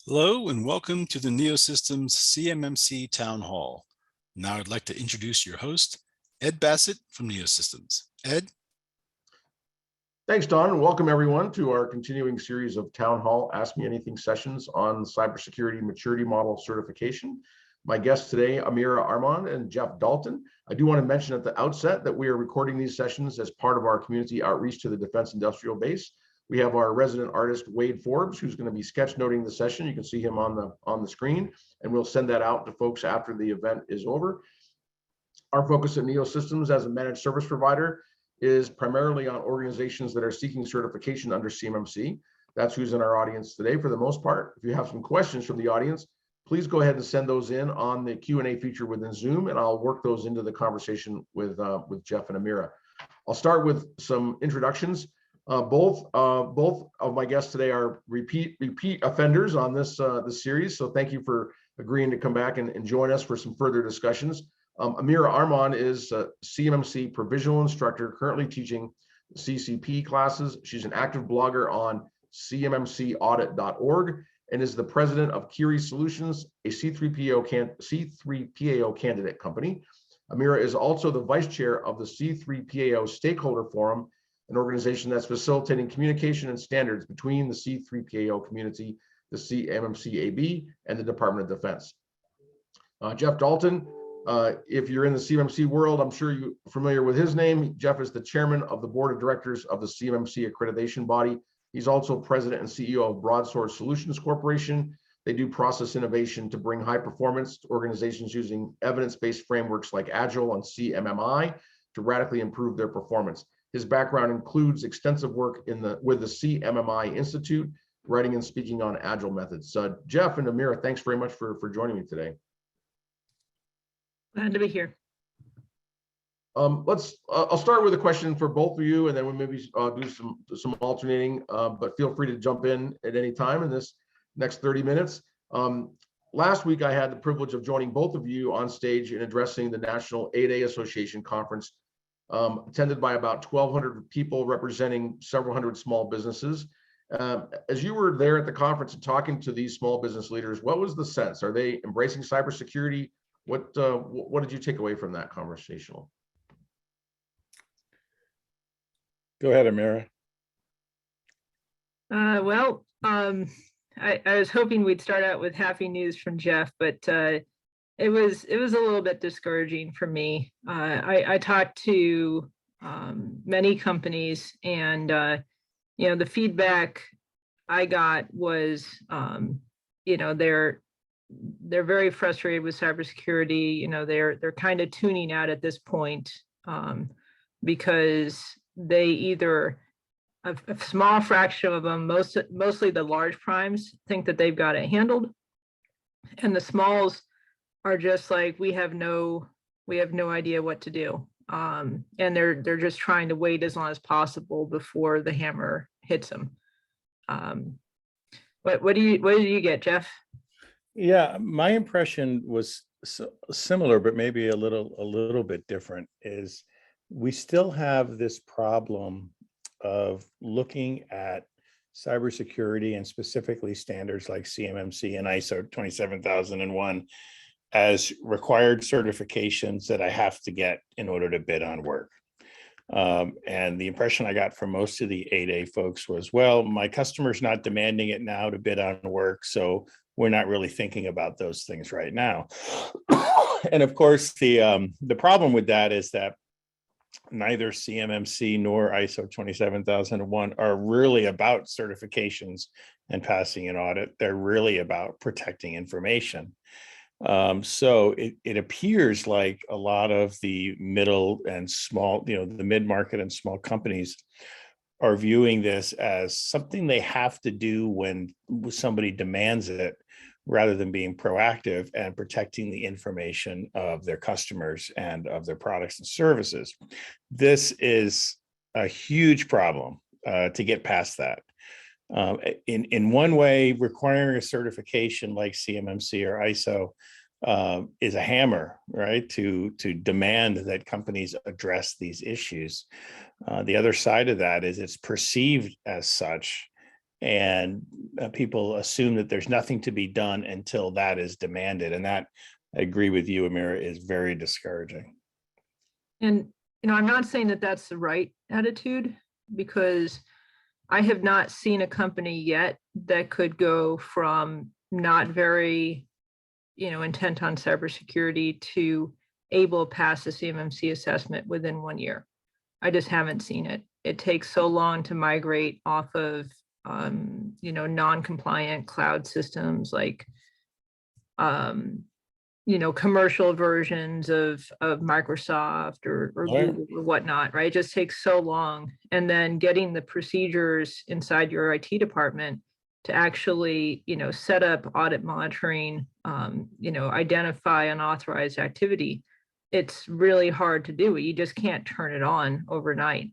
Hello and welcome to the NeoSystems CMMC Town Hall. Now I'd like to introduce your host, Ed Bassett from NeoSystems. Ed? Thanks, Don, and welcome everyone to our continuing series of Town Hall Ask Me Anything sessions on Cybersecurity Maturity Model Certification. My guests today, Amira Armond and Jeff Dalton. I do want to mention at the outset that we are recording these sessions as part of our community outreach to the Defense Industrial Base. We have our resident artist, Wade Forbes, who's going to be sketchnoting the session. You can see him on the screen, and we'll send that out to folks after the event is over. Our focus at NeoSystems as a managed service provider is primarily on organizations that are seeking certification under CMMC. That's who's in our audience today for the most part. If you have some questions from the audience, please go ahead and send those in on the Q&A feature within Zoom, and I'll work those into the conversation with Jeff and Amira. I'll start with some introductions. Both of my guests today are repeat offenders on this series, so thank you for agreeing to come back and join us for some further discussions. Amira Armond is a CMMC provisional instructor currently teaching CCP classes. She's an active blogger on cmmcaudit.org and is the president of Kieri Solutions, a C3PAO candidate company. Amira is also the vice chair of the C3PAO Stakeholder Forum, an organization that's facilitating communication and standards between the C3PAO community, the CMMC AB, and the Department of Defense. Jeff Dalton, if you're in the CMMC world, I'm sure you're familiar with his name. Jeff is the chairman of the board of directors of the CMMC accreditation body. He's also president and CEO of Broadsource Solutions Corporation. They do process innovation to bring high performance to organizations using evidence-based frameworks like Agile and CMMI to radically improve their performance. His background includes extensive work with the CMMI Institute, writing and speaking on Agile methods. Jeff and Amira, thanks very much for joining me today. Glad to be here. I'll start with a question for both of you, and then we'll maybe do some alternating, but feel free to jump in at any time in this next 30 minutes. Last week, I had the privilege of joining both of you on stage in addressing the National 8A Association Conference, attended by about 1,200 people representing several hundred small businesses. As you were there at the conference and talking to these small business leaders, what was the sense? Are they embracing cybersecurity? What did you take away from that conversation? Go ahead, Amira. I was hoping we'd start out with happy news from Jeff, but it was a little bit discouraging for me. I talked to many companies, and the feedback I got was they're very frustrated with cybersecurity. They're kind of tuning out at this point because they either a small fraction of them, mostly the large primes, think that they've got it handled, and the smalls are just like, we have no idea what to do, and they're just trying to wait as long as possible before the hammer hits them. What did you get, Jeff? Yeah, my impression was similar, but maybe a little bit different. Is we still have this problem of looking at cybersecurity and specifically standards like CMMC and ISO 27001 as required certifications that I have to get in order to bid on work. And the impression I got from most of the 8A folks was, well, my customer's not demanding it now to bid on work, so we're not really thinking about those things right now. And of course, the problem with that is that neither CMMC nor ISO 27001 are really about certifications and passing an audit. They're really about protecting information. So it appears like a lot of the middle and small, the mid-market and small companies are viewing this as something they have to do when somebody demands it, rather than being proactive and protecting the information of their customers and of their products and services. This is a huge problem to get past that. In one way, requiring a certification like CMMC or ISO is a hammer, right, to demand that companies address these issues. The other side of that is it's perceived as such And people assume that there's nothing to be done until that is demanded. And that, I agree with you, Amira, is very discouraging. And, I'm not saying that that's the right attitude, because I have not seen a company yet that could go from not very, intent on cybersecurity to able to pass the CMMC assessment within 1 year. I just haven't seen it. It takes so long to migrate off of, non-compliant cloud systems like, commercial versions of Microsoft or Right. Google or whatnot, right? It just takes so long. And then getting the procedures inside your IT department to actually, set up audit monitoring, identify unauthorized activity. It's really hard to do. You just can't turn it on overnight.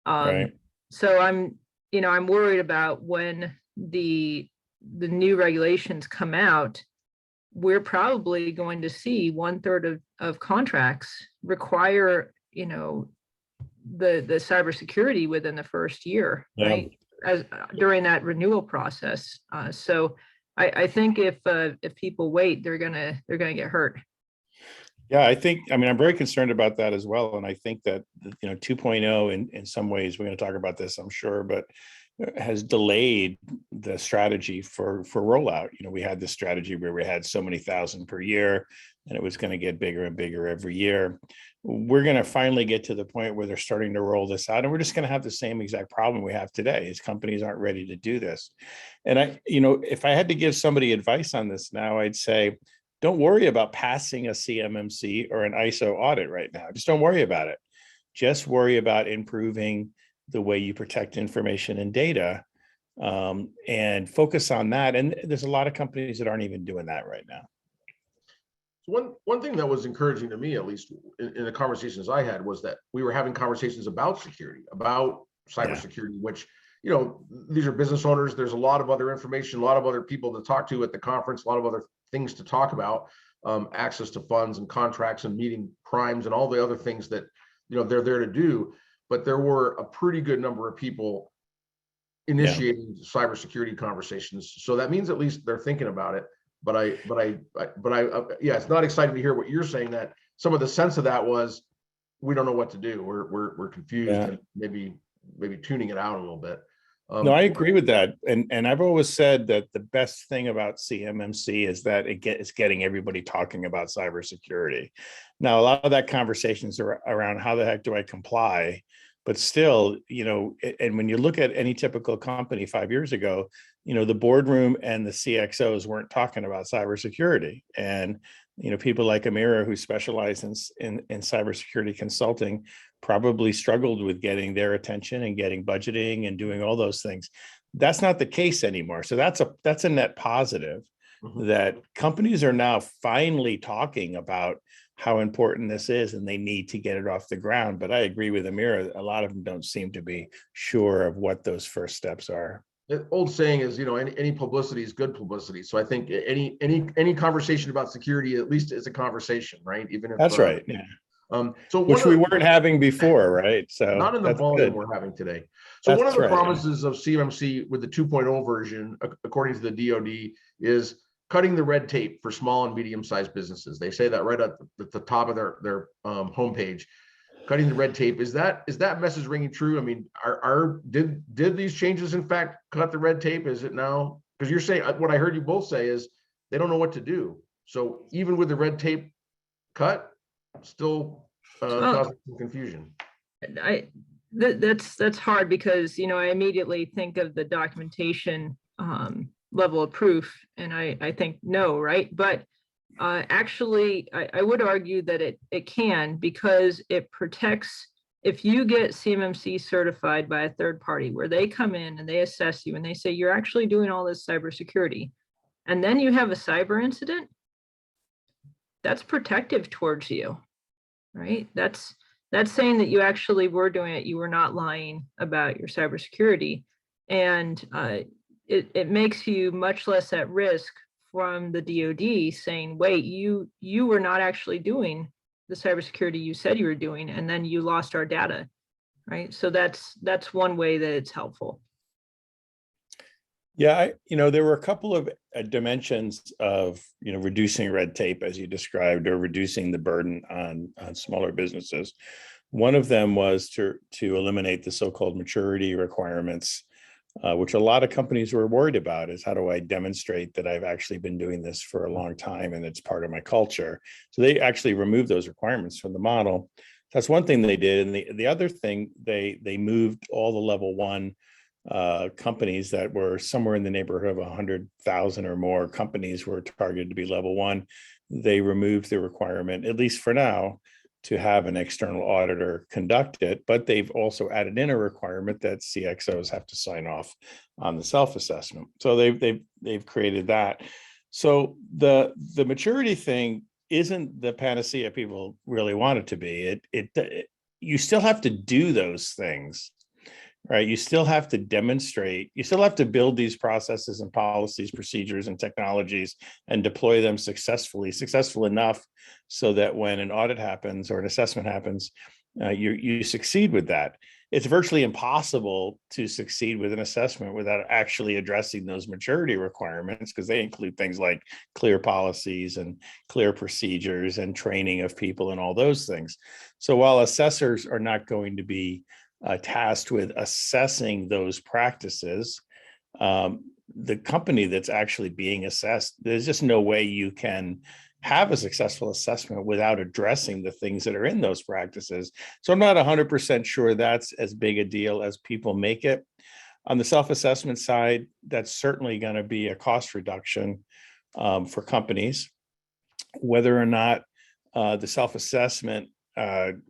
Right. So I'm worried about when the new regulations come out, we're probably going to see 1/3 of contracts require, the cybersecurity within the first year, Yeah. right? As during that renewal process. So I think if people wait, they're gonna get hurt. Yeah, I'm very concerned about that as well. And I think that, 2.0 in some ways, we're going to talk about this, I'm sure, but has delayed the strategy for rollout. We had this strategy where we had so many thousand per year, and it was going to get bigger and bigger every year. We're going to finally get to the point where they're starting to roll this out, and we're just going to have the same exact problem we have today, is companies aren't ready to do this. And if I had to give somebody advice on this now, I'd say, don't worry about passing a CMMC or an ISO audit right now. Just don't worry about it. Just worry about improving the way you protect information and data, and focus on that. And there's a lot of companies that aren't even doing that right now. One thing that was encouraging to me, at least in the conversations I had, was that we were having conversations about security, about cybersecurity, which, these are business owners. There's a lot of other information, a lot of other people to talk to at the conference, a lot of other things to talk about, access to funds and contracts and meeting primes and all the other things that, they're there to do. But there were a pretty good number of people initiating cybersecurity conversations. So that means at least they're thinking about it. But yeah, it's not exciting to hear what you're saying, that some of the sense of that was, we don't know what to do. We're confused, and maybe tuning it out a little bit. No, I agree with that. And I've always said that the best thing about CMMC is that it's getting everybody talking about cybersecurity. Now, a lot of that conversations are around how the heck do I comply? But still, and when you look at any typical company 5 years ago, the boardroom and the CXOs weren't talking about cybersecurity. And, people like Amira, who specialize in cybersecurity consulting, probably struggled with getting their attention and getting budgeting and doing all those things. That's not the case anymore. So that's a net positive, that companies are now finally talking about how important this is, and they need to get it off the ground. But I agree with Amira, a lot of them don't seem to be sure of what those first steps are. The old saying is, any publicity is good publicity. So I think any conversation about security, at least, is a conversation, right? Even if that's right. Yeah. So which we weren't having before, right? So not in the volume we're having today. So one of the promises of CMMC with the 2.0 version, according to the DoD, is cutting the red tape for small and medium-sized businesses. They say that right at the top of their homepage. Cutting the red tape, is that message ringing true? I mean, did these changes in fact cut the red tape? Is it now? Because you're saying, what I heard you both say is they don't know what to do. So even with the red tape cut, still causing some confusion. That's hard, because I immediately think of the documentation level of proof, and I think no, right? But actually, I would argue that it can, because it protects. If you get CMMC certified by a third party, where they come in and they assess you and they say you're actually doing all this cybersecurity, and then you have a cyber incident, that's protective towards you, right? That's saying that you actually were doing it. You were not lying about your cybersecurity, and it makes you much less at risk from the DoD saying, wait, you were not actually doing the cybersecurity you said you were doing, and then you lost our data, right? So that's one way that it's helpful. Yeah, there were a couple of dimensions of, reducing red tape, as you described, or reducing the burden on smaller businesses. One of them was to eliminate the so-called maturity requirements, which a lot of companies were worried about, is how do I demonstrate that I've actually been doing this for a long time and it's part of my culture. So they actually removed those requirements from the model. That's one thing they did. And the other thing, they moved all the level one companies that were somewhere in the neighborhood of 100,000 or more companies were targeted to be level one. They removed the requirement, at least for now, to have an external auditor conduct it, but they've also added in a requirement that CXOs have to sign off on the self-assessment. So they've created that. So the maturity thing isn't the panacea people really want it to be. You still have to do those things, right? You still have to demonstrate, you still have to build these processes and policies, procedures and technologies and deploy them successful enough so that when an audit happens or an assessment happens, you succeed with that. It's virtually impossible to succeed with an assessment without actually addressing those maturity requirements, because they include things like clear policies and clear procedures and training of people and all those things. So while assessors are not going to be tasked with assessing those practices, the company that's actually being assessed, there's just no way you can have a successful assessment without addressing the things that are in those practices. So I'm not 100% sure that's as big a deal as people make it. On the self-assessment side, that's certainly going to be a cost reduction for companies. Whether or not the self-assessment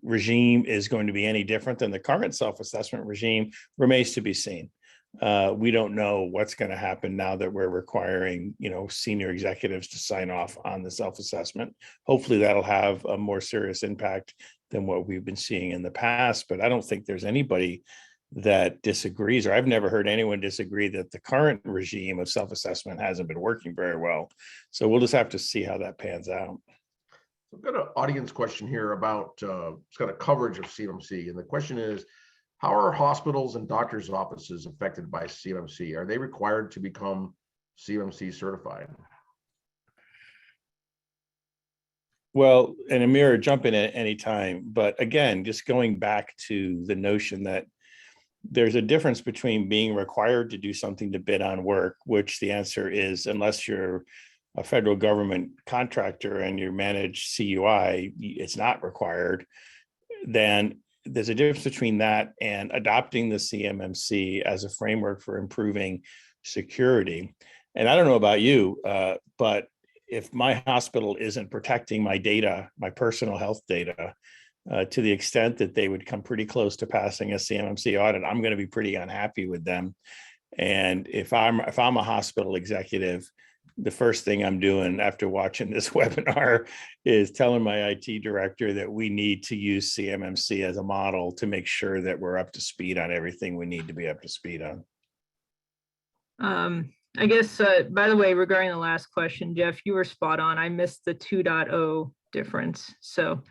regime is going to be any different than the current self-assessment regime remains to be seen. We don't know what's going to happen now that we're requiring, senior executives to sign off on the self-assessment. Hopefully that'll have a more serious impact than what we've been seeing in the past, but I don't think there's anybody that disagrees, or I've never heard anyone disagree that the current regime of self-assessment hasn't been working very well. So we'll just have to see how that pans out. I've got an audience question here about it's got a coverage of CMMC, and the question is, how are hospitals and doctors' offices affected by CMMC? Are they required to become CMMC certified? Well, and Amira, jump in at any time. But again, just going back to the notion that there's a difference between being required to do something to bid on work, which the answer is, unless you're a federal government contractor and you manage CUI, it's not required. Then there's a difference between that and adopting the CMMC as a framework for improving security. And I don't know about you, but if my hospital isn't protecting my data, my personal health data, to the extent that they would come pretty close to passing a CMMC audit, I'm going to be pretty unhappy with them. And if I'm a hospital executive, the first thing I'm doing after watching this webinar is telling my IT director that we need to use CMMC as a model to make sure that we're up to speed on everything we need to be up to speed on. I guess, by the way, regarding the last question, Jeff, you were spot on. I missed the 2.0 difference. So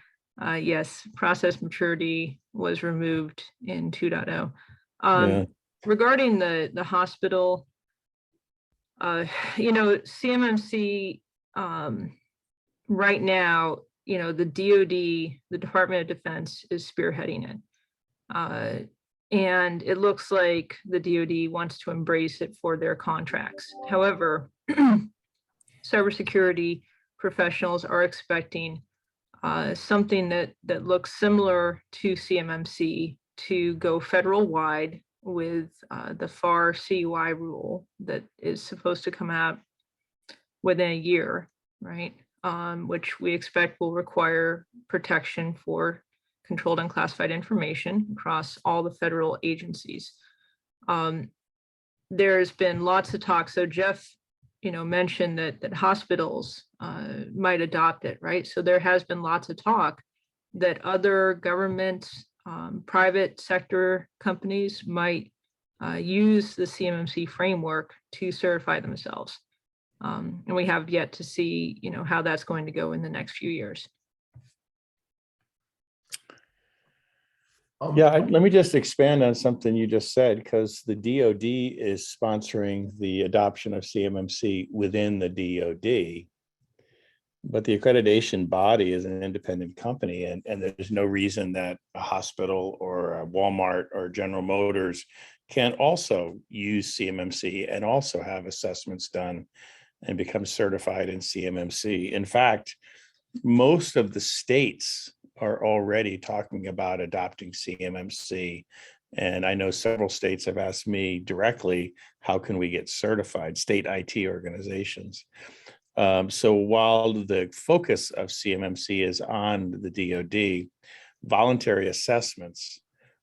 yes, process maturity was removed in 2.0. Regarding the hospital, CMMC right now, the DoD, the Department of Defense, is spearheading it. And it looks like the DoD wants to embrace it for their contracts. However, cybersecurity professionals are expecting something that looks similar to CMMC to go federal wide with the FAR CUI rule that is supposed to come out within a year, right? Which we expect will require protection for controlled and classified information across all the federal agencies. There's been lots of talk. So Jeff, mentioned that hospitals might adopt it, right? So there has been lots of talk that other government, private sector companies might use the CMMC framework to certify themselves. And we have yet to see, how that's going to go in the next few years. Let me just expand on something you just said, because the DoD is sponsoring the adoption of CMMC within the DoD. But the accreditation body is an independent company, and there's no reason that a hospital or a Walmart or General Motors can't also use CMMC and also have assessments done and become certified in CMMC. In fact, most of the states are already talking about adopting CMMC. And I know several states have asked me directly, how can we get certified, state IT organizations? So while the focus of CMMC is on the DoD, voluntary assessments,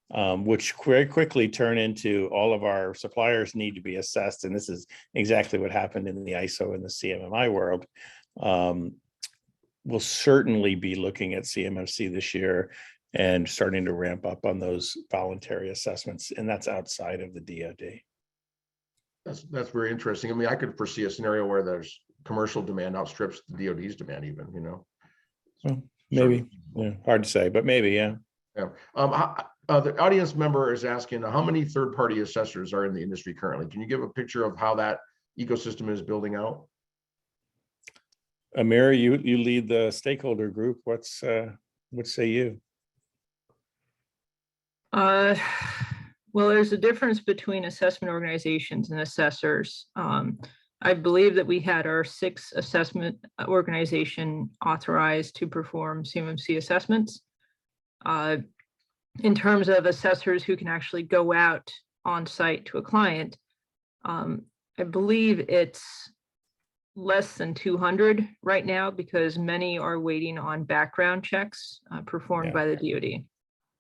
which very quickly turn into all of our suppliers need to be assessed, and this is exactly what happened in the ISO and the CMMI world, we'll certainly be looking at CMMC this year and starting to ramp up on those voluntary assessments, and that's outside of the DoD. That's very interesting. I mean, I could foresee a scenario where there's commercial demand outstrips the DoD's demand, even, you know. Well, maybe, yeah, hard to say, but maybe, yeah. Yeah. The audience member is asking, how many third-party assessors are in the industry currently? Can you give a picture of how that ecosystem is building out? Amira, you lead the stakeholder group. What say you? Well, there's a difference between assessment organizations and assessors. I believe that we had our 6th assessment organization authorized to perform CMMC assessments. In terms of assessors who can actually go out on site to a client, I believe it's less than 200 right now, because many are waiting on background checks performed by the DoD.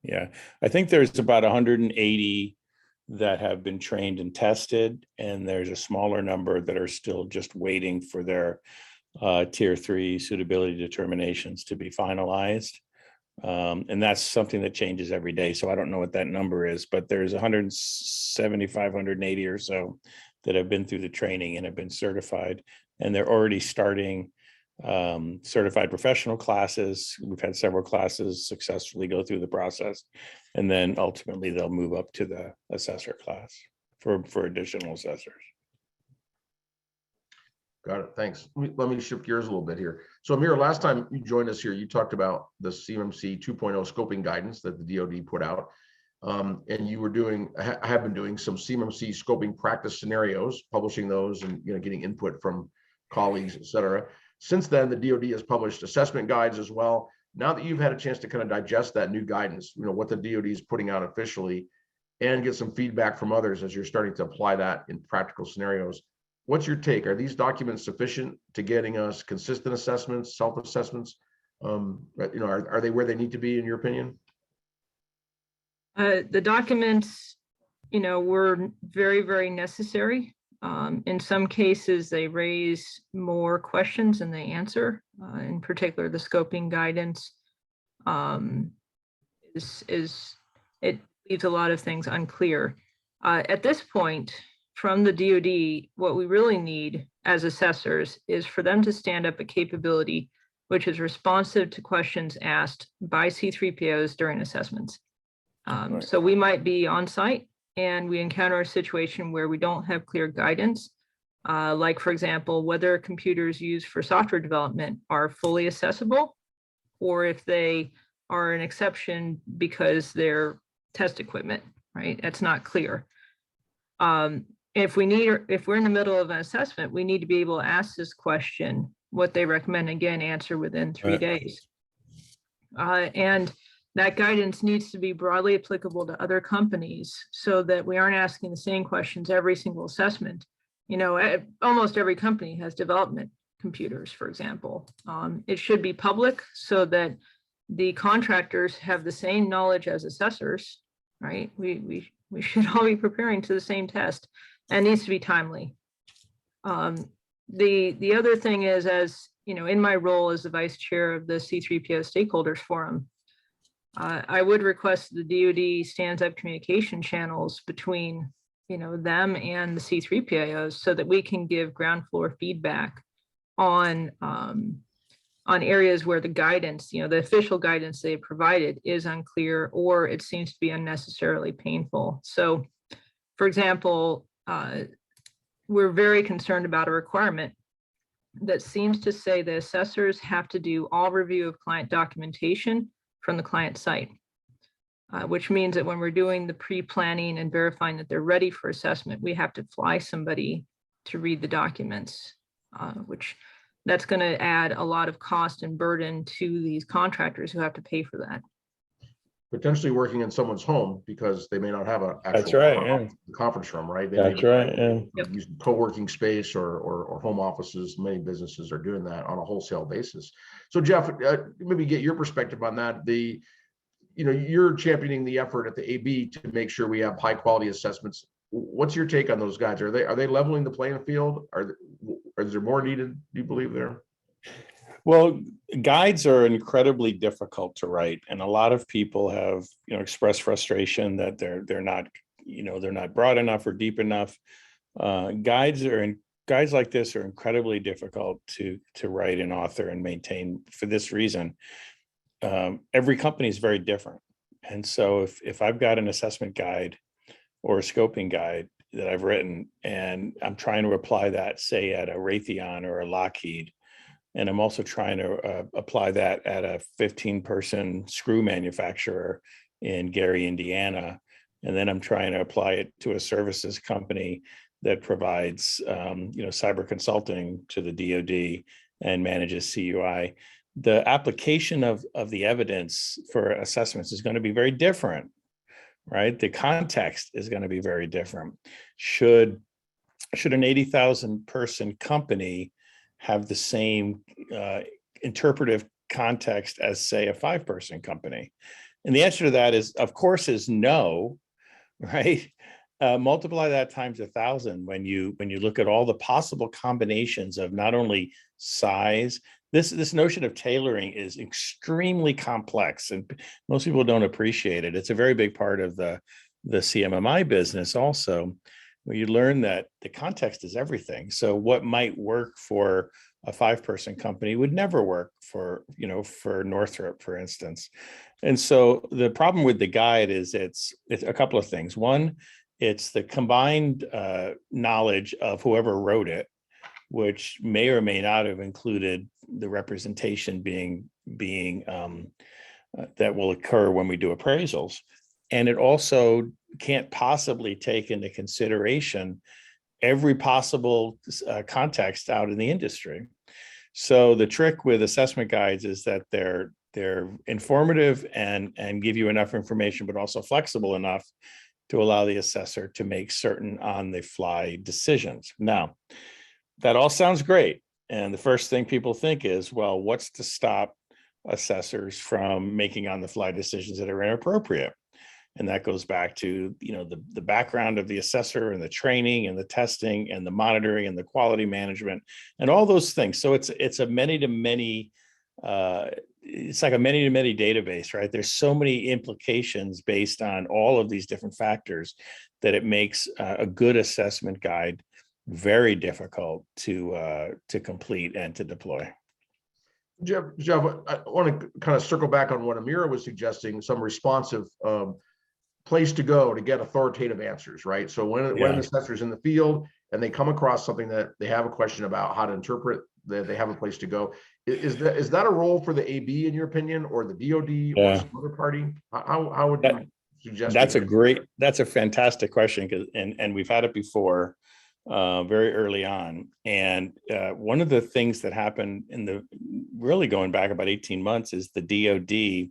Yeah, I think there's about 180 that have been trained and tested, and there's a smaller number that are still just waiting for their tier 3 suitability determinations to be finalized. And that's something that changes every day. So I don't know what that number is, but there's 175, 180 or so that have been through the training and have been certified, and they're already starting certified professional classes. We've had several classes successfully go through the process, and then ultimately they'll move up to the assessor class for additional assessors. Got it. Thanks. Let me shift gears a little bit here. So Amira, last time you joined us here, you talked about the CMMC 2.0 scoping guidance that the DoD put out. And you were have been doing some CMMC scoping practice scenarios, publishing those, and getting input from colleagues, et cetera. Since then, the DoD has published assessment guides as well. Now that you've had a chance to kind of digest that new guidance, what the DoD is putting out officially, and get some feedback from others as you're starting to apply that in practical scenarios, what's your take? Are these documents sufficient to getting us consistent assessments, self-assessments? Are they where they need to be, in your opinion? The documents, were very, very necessary. In some cases, they raise more questions than they answer. In particular, the scoping guidance it leaves a lot of things unclear. At this point, from the DoD, what we really need as assessors is for them to stand up a capability which is responsive to questions asked by C3POs during assessments. Right. So we might be on site and we encounter a situation where we don't have clear guidance, like, for example, whether computers used for software development are fully accessible, or if they are an exception because they're test equipment, right? That's not clear. If we're in the middle of an assessment, we need to be able to ask this question, what they recommend, again, answer within 3 days. And that guidance needs to be broadly applicable to other companies so that we aren't asking the same questions every single assessment. Almost every company has development computers, for example. It should be public so that the contractors have the same knowledge as assessors, right? We should all be preparing to the same test, and needs to be timely. The other thing is, as in my role as the vice chair of the C3PO Stakeholders Forum, I would request the DoD stands up communication channels between them and the C3PAOs so that we can give ground floor feedback on on areas where the guidance, the official guidance they provided is unclear, or it seems to be unnecessarily painful. So, for example, we're very concerned about a requirement that seems to say the assessors have to do all review of client documentation from the client site, which means that when we're doing the pre-planning and verifying that they're ready for assessment, we have to fly somebody to read the documents, which that's going to add a lot of cost and burden to these contractors who have to pay for that. Potentially working in someone's home because they may not have an actual That's right, yeah. conference room, right? They That's may right, yeah. Yep. use co-working space or home offices. Many businesses are doing that on a wholesale basis. So Jeff, maybe get your perspective on that. You're championing the effort at the AB to make sure we have high quality assessments. What's your take on those guys? Are they leveling the playing field? Is there more needed, do you believe, there? Well, guides are incredibly difficult to write, and a lot of people have, expressed frustration that they're not broad enough or deep enough. Guides like this are incredibly difficult to write and author and maintain for this reason. Every company is very different, and so if I've got an assessment guide or a scoping guide that I've written, and I'm trying to apply that, say, at a Raytheon or a Lockheed, and I'm also trying to apply that at a 15-person screw manufacturer in Gary, Indiana. And then I'm trying to apply it to a services company that provides, cyber consulting to the DoD and manages CUI. The application of the evidence for assessments is going to be very different, right? The context is going to be very different. Should an 80,000 person company have the same interpretive context as, say, a 5-person company? And the answer to that is, of course, is no, right? Multiply that times 1,000 when you look at all the possible combinations of not only size. This notion of tailoring is extremely complex, and most people don't appreciate it. It's a very big part of the CMMI business also, where you learn that the context is everything. So what might work for a 5-person company would never work for Northrop, for instance. And so the problem with the guide is it's a couple of things. One, it's the combined knowledge of whoever wrote it, which may or may not have included the representation being that will occur when we do appraisals. And it also can't possibly take into consideration every possible context out in the industry. So the trick with assessment guides is that they're informative and give you enough information, but also flexible enough to allow the assessor to make certain on-the-fly decisions. Now, that all sounds great. And the first thing people think is, well, what's to stop assessors from making on-the-fly decisions that are inappropriate? And that goes back to, the background of the assessor and the training and the testing and the monitoring and the quality management and all those things. So it's a many-to-many, it's like a many-to-many database, right? There's so many implications based on all of these different factors that it makes a good assessment guide very difficult to complete and to deploy. Jeff, I want to kind of circle back on what Amira was suggesting, some responsive place to go to get authoritative answers, right? So when an assessor's in the field and they come across something that they have a question about how to interpret, that they have a place to go. Is that a role for the AB in your opinion, or the DoD or some other party? How would you suggest? That's a fantastic question, and we've had it before, very early on. And one of the things that happened really going back about 18 months is the DoD,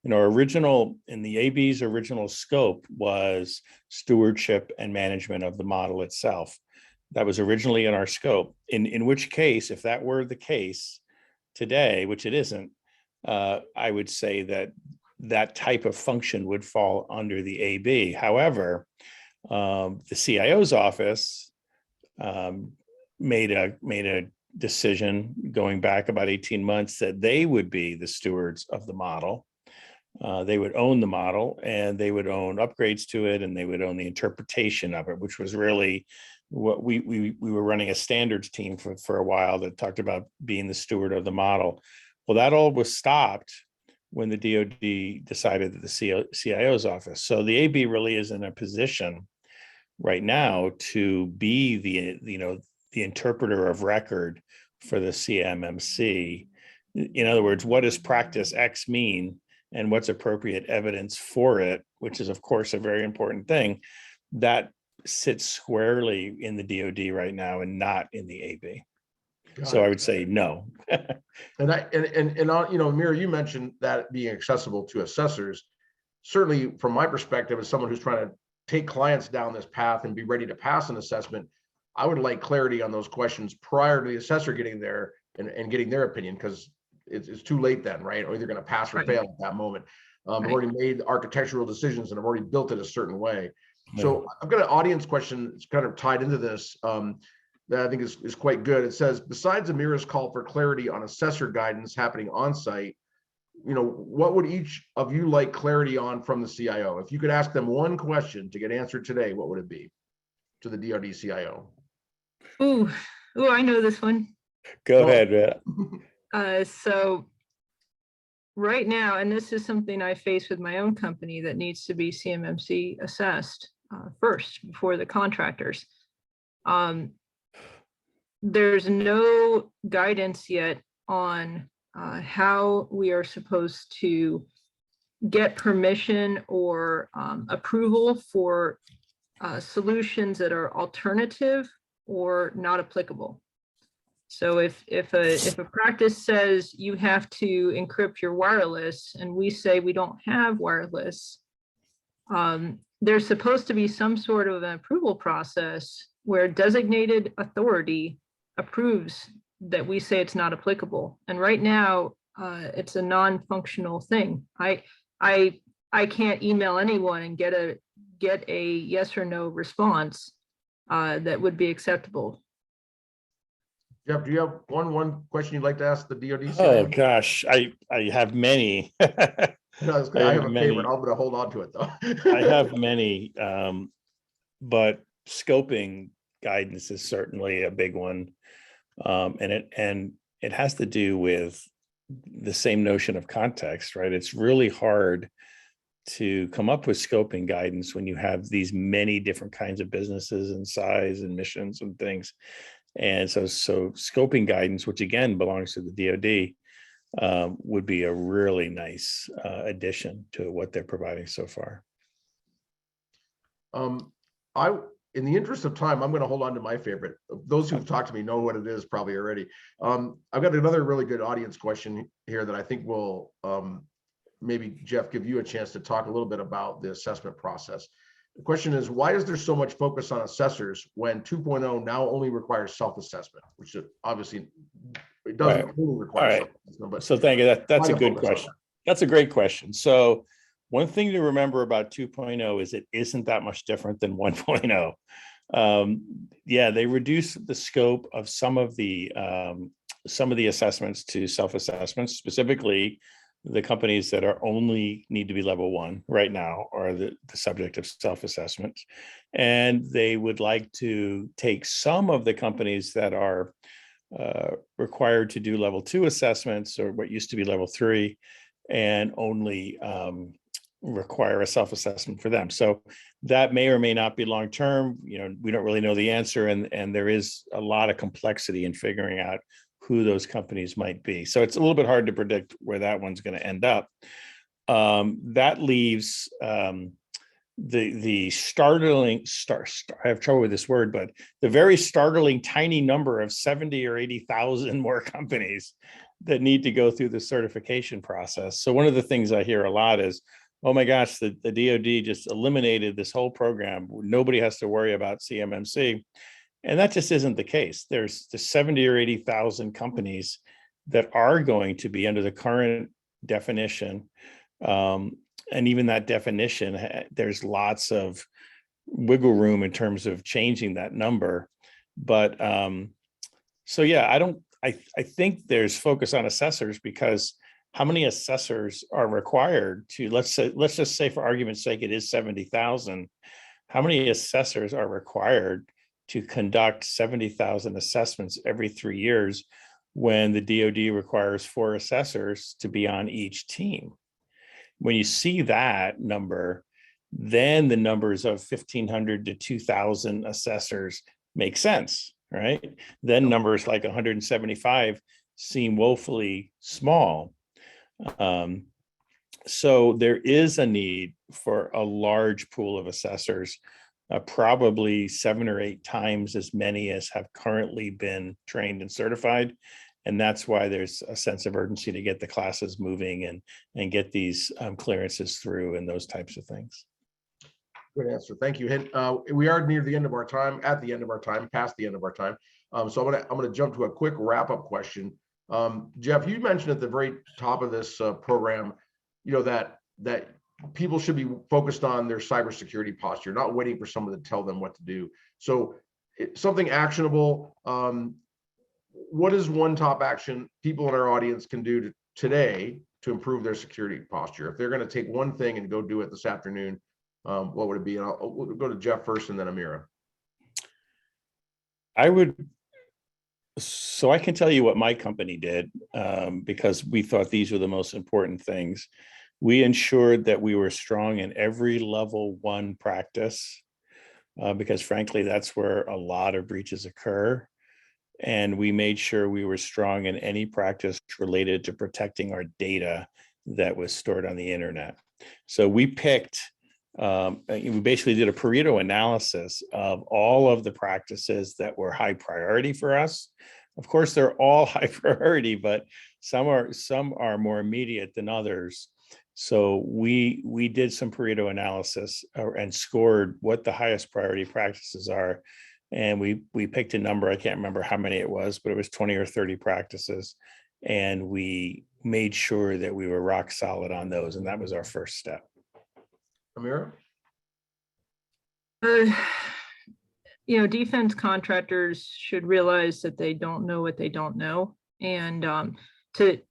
in the AB's original scope was stewardship and management of the model itself. That was originally in our scope, in which case, if that were the case today, which it isn't, I would say that type of function would fall under the AB. However, the CIO's office made a decision going back about 18 months that they would be the stewards of the model. They would own the model, and they would own upgrades to it, and they would own the interpretation of it, which was really what we were running a standards team for a while that talked about being the steward of the model. Well, that all was stopped when the DoD decided that the CIO's office. So the AB really is in a position right now to be the interpreter of record for the CMMC. In other words, what does practice X mean and what's appropriate evidence for it, which is of course a very important thing that sits squarely in the DoD right now and not in the AB. So I would say no. And Amira, you mentioned that being accessible to assessors. Certainly from my perspective, as someone who's trying to take clients down this path and be ready to pass an assessment, I would like clarity on those questions prior to the assessor getting there and getting their opinion, because it's too late then, right? Or they're going to pass or fail at that moment. I've already made architectural decisions and I've already built it a certain way. So I've got an audience question that's kind of tied into this that I think is quite good. It says, besides Amira's call for clarity on assessor guidance happening on site, what would each of you like clarity on from the CIO? If you could ask them one question to get answered today, what would it be to the DoD CIO? Ooh, I know this one. Go ahead, Matt. So right now, and this is something I face with my own company that needs to be CMMC assessed first before the contractors. There's no guidance yet on how we are supposed to get permission or approval for solutions that are alternative or not applicable. So if a practice says you have to encrypt your wireless and we say we don't have wireless, there's supposed to be some sort of an approval process where designated authority approves that we say it's not applicable. And right now, it's a non-functional thing. I can't email anyone and get a yes or no response that would be acceptable. Jeff, do you have one question you'd like to ask the DoD? Oh gosh, I have many. I have a favorite. I'm going to hold on to it though. I have many, but scoping guidance is certainly a big one, and it has to do with the same notion of context, right? It's really hard to come up with scoping guidance when you have these many different kinds of businesses and size and missions and things. And so scoping guidance, which again belongs to the DoD, would be a really nice addition to what they're providing so far. In the interest of time, I'm going to hold on to my favorite. Those who've talked to me know what it is probably already. I've got another really good audience question here that I think will maybe, Jeff, give you a chance to talk a little bit about the assessment process. The question is, why is there so much focus on assessors when 2.0 now only requires self-assessment, which obviously it doesn't only require self-assessment. But so thank you. That's a good question. That's a great question. So one thing to remember about 2.0 is it isn't that much different than 1.0. Yeah, they reduced the scope of some of the assessments to self-assessments. Specifically, the companies that are only need to be level 1 right now are the subject of self-assessment. And they would like to take some of the companies that are required to do level 2 assessments, or what used to be level 3, and only require a self-assessment for them. So that may or may not be long-term. We don't really know the answer, and there is a lot of complexity in figuring out who those companies might be. So it's a little bit hard to predict where that one's going to end up. That leaves the startling, I have trouble with this word, but the very startling tiny number of 70 or 80,000 more companies that need to go through the certification process. So one of the things I hear a lot is, oh my gosh, the DoD just eliminated this whole program. Nobody has to worry about CMMC. And that just isn't the case. There's the 70 or 80,000 companies that are going to be under the current definition. And even that definition, there's lots of wiggle room in terms of changing that number. But so yeah, I think there's focus on assessors because how many assessors are required to, let's just say for argument's sake, it is 70,000. How many assessors are required to conduct 70,000 assessments every 3 years when the DoD requires 4 assessors to be on each team. When you see that number, then the numbers of 1,500 to 2,000 assessors make sense, right? Then numbers like 175 seem woefully small. So there is a need for a large pool of assessors, probably 7 or 8 times as many as have currently been trained and certified. And that's why there's a sense of urgency to get the classes moving and get these clearances through and those types of things. Good answer. Thank you. We are near the end of our time, past the end of our time. So I'm gonna jump to a quick wrap-up question. Jeff, you mentioned at the very top of this program, you know, that people should be focused on their cybersecurity posture, not waiting for someone to tell them what to do. So something actionable. What is one top action people in our audience can do today to improve their security posture? If they're going to take one thing and go do it this afternoon, what would it be? And we'll go to Jeff first and then Amira. So I can tell you what my company did, because we thought these were the most important things. We ensured that we were strong in every level 1 practice, because frankly, that's where a lot of breaches occur. And we made sure we were strong in any practice related to protecting our data that was stored on the internet. So we picked, we basically did a Pareto analysis of all of the practices that were high priority for us. Of course, they're all high priority, but some are more immediate than others. So we did some Pareto analysis and scored what the highest priority practices are. And we picked a number, I can't remember how many it was, but it was 20 or 30 practices. And we made sure that we were rock solid on those. And that was our first step. Amira? You know, defense contractors should realize that they don't know what they don't know. And to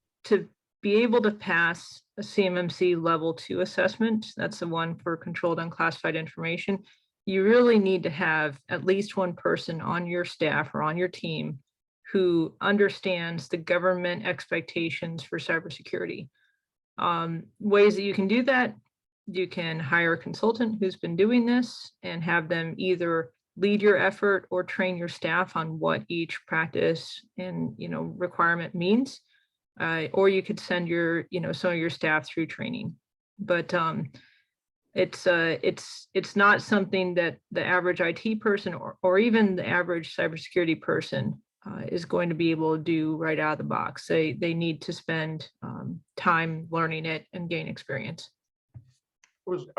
be able to pass a CMMC level 2 assessment, that's the one for controlled unclassified information, you really need to have at least one person on your staff or on your team who understands the government expectations for cybersecurity. Ways that you can do that: you can hire a consultant who's been doing this and have them either lead your effort or train your staff on what each practice and requirement means, or you could send your some of your staff through training. But it's not something that the average IT person or even the average cybersecurity person is going to be able to do right out of the box. They need to spend time learning it and gain experience.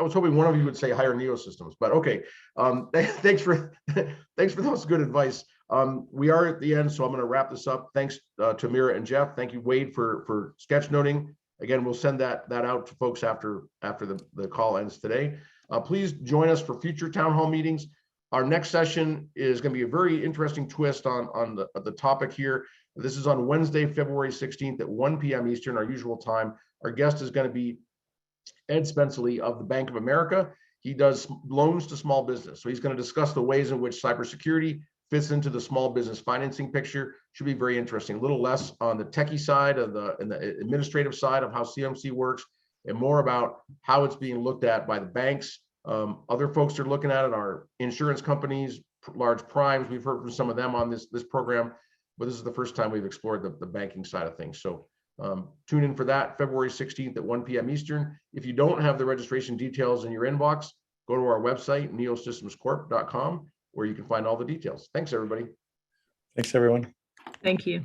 I was hoping one of you would say hire NeoSystems, but okay. Thanks for those good advice. We are at the end, so I'm going to wrap this up. Thanks to Amira and Jeff. Thank you, Wade, for sketchnoting. Again, we'll send that out to folks after the call ends today. Please join us for future town hall meetings. Our next session is going to be a very interesting twist on the topic here. This is on Wednesday, February 16th at 1 p.m. Eastern, our usual time. Our guest is going to be Ed Spenceley of the Bank of America. He does loans to small business. So he's going to discuss the ways in which cybersecurity fits into the small business financing picture. Should be very interesting. A little less on the techie side of the administrative side of how CMC works, and more about how it's being looked at by the banks. Other folks are looking at it are insurance companies, large primes. We've heard from some of them on this program, but this is the first time we've explored the banking side of things. So tune in for that, February 16th at 1 p.m. Eastern. If you don't have the registration details in your inbox, go to our website, neosystemscorp.com, where you can find all the details. Thanks, everybody. Thanks, everyone. Thank you.